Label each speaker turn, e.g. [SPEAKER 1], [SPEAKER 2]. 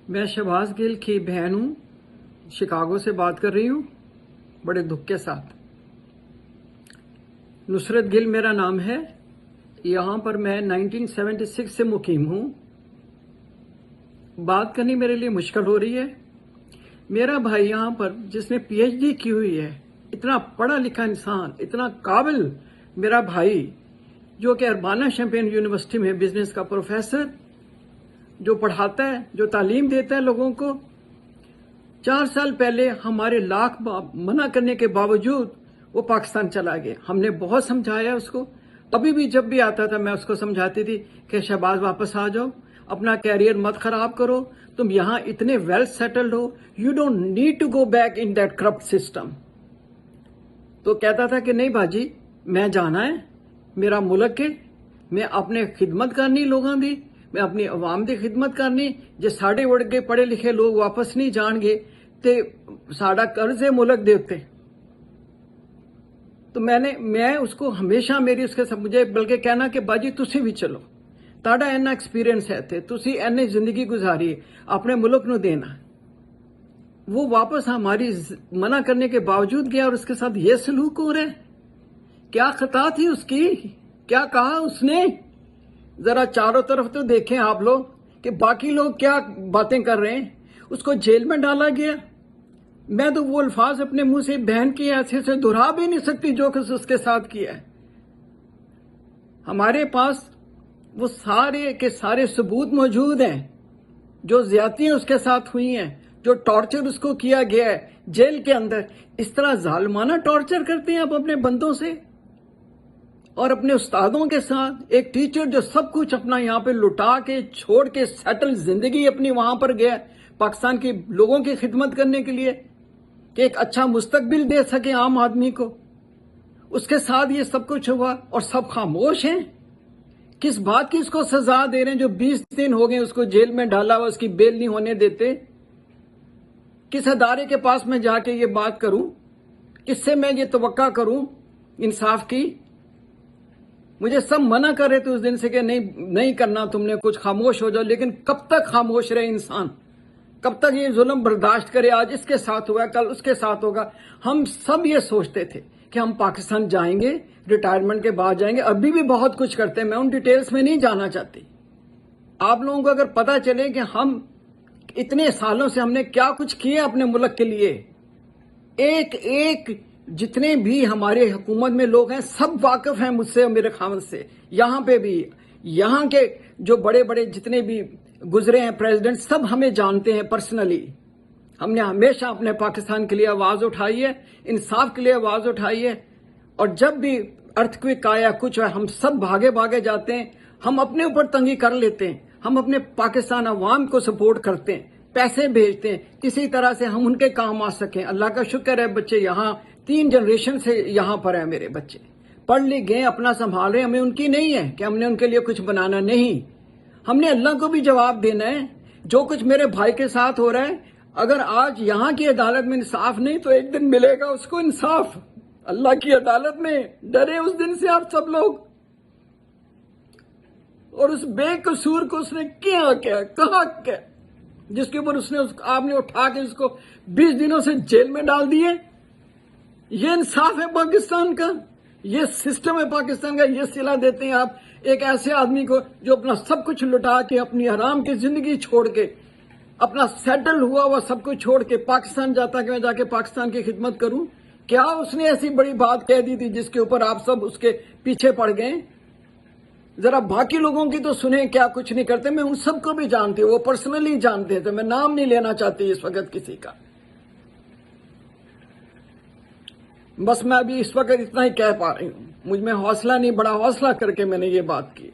[SPEAKER 1] میں شہباز گل کی بہن ہوں، شکاگو سے بات کر رہی ہوں بڑے دکھ کے ساتھ۔ نصرت گل میرا نام ہے، یہاں پر میں 1976 سے مقیم ہوں۔ بات کرنی میرے لیے مشکل ہو رہی ہے۔ میرا بھائی یہاں پر جس نے پی ایچ ڈی کی ہوئی ہے، اتنا پڑھا لکھا انسان، اتنا قابل میرا بھائی، جو کہ اربانہ شیمپئن یونیورسٹی میں بزنس کا پروفیسر، جو پڑھاتا ہے، جو تعلیم دیتا ہے لوگوں کو۔ 4 سال پہلے ہمارے لاکھ منع کرنے کے باوجود وہ پاکستان چلا گیا۔ ہم نے بہت سمجھایا اس کو، ابھی بھی جب بھی آتا تھا میں اس کو سمجھاتی تھی کہ شہباز واپس آ جاؤ، اپنا کیریئر مت خراب کرو، تم یہاں اتنے ویل سیٹلڈ ہو، you don't need to go back in that corrupt system. تو کہتا تھا کہ نہیں باجی، میں جانا ہے، میرا ملک ہے، میں اپنے خدمت کرنی لوگوں دی، میں اپنی عوام دی خدمت کرنی۔ جے ساڑے وڑ کے پڑھے لکھے لوگ واپس نہیں جان گے تے ساڑا قرض ہے ملک دے اتے۔ تو میں اس کو ہمیشہ میری اس کے مجھے بلکہ کہنا کہ باجی تسی بھی چلو، تاڑا اینا ایکسپیرینس ہے تے تسی اینے زندگی گزاری ہے، اپنے ملک نو دینا۔ وہ واپس ہماری منع کرنے کے باوجود گیا اور اس کے ساتھ یہ سلوک ہو رہا ہے۔ کیا خطا تھی اس کی؟ کیا کہا اس نے؟ ذرا چاروں طرف تو دیکھیں آپ لوگ کہ باقی لوگ کیا باتیں کر رہے ہیں۔ اس کو جیل میں ڈالا گیا۔ میں تو وہ الفاظ اپنے منہ سے بہن کی حیثیت سے دہرا بھی نہیں سکتی جو کچھ اس کے ساتھ کیا ہے۔ ہمارے پاس وہ سارے کے سارے ثبوت موجود ہیں، جو زیادتیاں اس کے ساتھ ہوئی ہیں، جو ٹارچر اس کو کیا گیا ہے جیل کے اندر۔ اس طرح ظالمانہ ٹارچر کرتے ہیں آپ اپنے بندوں سے اور اپنے استادوں کے ساتھ۔ ایک ٹیچر جو سب کچھ اپنا یہاں پہ لٹا کے چھوڑ کے سیٹل زندگی اپنی وہاں پر گیا پاکستان کے لوگوں کی خدمت کرنے کے لیے کہ ایک اچھا مستقبل دے سکے عام آدمی کو، اس کے ساتھ یہ سب کچھ ہوا اور سب خاموش ہیں۔ کس بات کی اس کو سزا دے رہے ہیں جو 20 دن ہو گئے اس کو جیل میں ڈالا ہوا، اس کی بیل نہیں ہونے دیتے؟ کس ادارے کے پاس میں جا کے یہ بات کروں؟ کس سے میں یہ توقع کروں انصاف کی؟ مجھے سب منع کر رہے تھے اس دن سے کہ نہیں کرنا تم نے کچھ، خاموش ہو جاؤ۔ لیکن کب تک خاموش رہے انسان؟ کب تک یہ ظلم برداشت کرے؟ آج اس کے ساتھ ہوا، کل اس کے ساتھ ہوگا۔ ہم سب یہ سوچتے تھے کہ ہم پاکستان جائیں گے، ریٹائرمنٹ کے بعد جائیں گے۔ ابھی بھی بہت کچھ کرتے ہیں، میں ان ڈیٹیلز میں نہیں جانا چاہتی۔ آپ لوگوں کو اگر پتہ چلے کہ ہم اتنے سالوں سے ہم نے کیا کچھ کیا اپنے ملک کے لیے، ایک جتنے بھی ہمارے حکومت میں لوگ ہیں سب واقف ہیں مجھ سے اور میرے خاوند سے۔ یہاں پہ بھی، یہاں کے جو بڑے بڑے جتنے بھی گزرے ہیں پریزیڈنٹ، سب ہمیں جانتے ہیں پرسنلی۔ ہم نے ہمیشہ اپنے پاکستان کے لیے آواز اٹھائی ہے، انصاف کے لیے آواز اٹھائی ہے، اور جب بھی ارتھکویک آیا کچھ ہے ہم سب بھاگے جاتے ہیں۔ ہم اپنے اوپر تنگی کر لیتے ہیں، ہم اپنے پاکستان عوام کو سپورٹ کرتے ہیں، پیسے بھیجتے ہیں کسی طرح سے ہم ان کے کام آ سکیں۔ اللہ کا شکر ہے بچے یہاں 3 جنریشن سے یہاں پر ہیں میرے بچے، پڑھ لکھ گئے، اپنا سنبھال رہے ہیں۔ ہمیں ان کی نہیں ہے کہ ہم نے ان کے لیے کچھ بنانا، نہیں، ہم نے اللہ کو بھی جواب دینا ہے۔ جو کچھ میرے بھائی کے ساتھ ہو رہا ہے، اگر آج یہاں کی عدالت میں انصاف نہیں تو ایک دن ملے گا اس کو انصاف اللہ کی عدالت میں۔ ڈرے اس دن سے آپ سب لوگ۔ اور اس بے قصور کو اس نے کیا کہاں کیا جس کے اوپر آپ نے اٹھا کے اس کو 20 دنوں سے جیل میں ڈال دیے؟ یہ انصاف ہے پاکستان کا؟ یہ سسٹم ہے پاکستان کا؟ یہ صلہ دیتے ہیں آپ ایک ایسے آدمی کو جو اپنا سب کچھ لٹا کے، اپنی آرام کی زندگی چھوڑ کے، اپنا سیٹل ہوا سب کچھ چھوڑ کے پاکستان جاتا کہ میں جا کے پاکستان کی خدمت کروں؟ کیا اس نے ایسی بڑی بات کہہ دی تھی جس کے اوپر آپ سب اس کے پیچھے پڑ گئے؟ ذرا باقی لوگوں کی تو سنیں کیا کچھ نہیں کرتے۔ میں ان سب کو بھی جانتی ہوں، وہ پرسنلی جانتے ہیں، میں نام نہیں لینا چاہتی اس وقت کسی کا۔ بس میں ابھی اس وقت اتنا ہی کہہ پا رہی ہوں، مجھ میں حوصلہ نہیں، بڑا حوصلہ کر کے میں نے یہ بات کی۔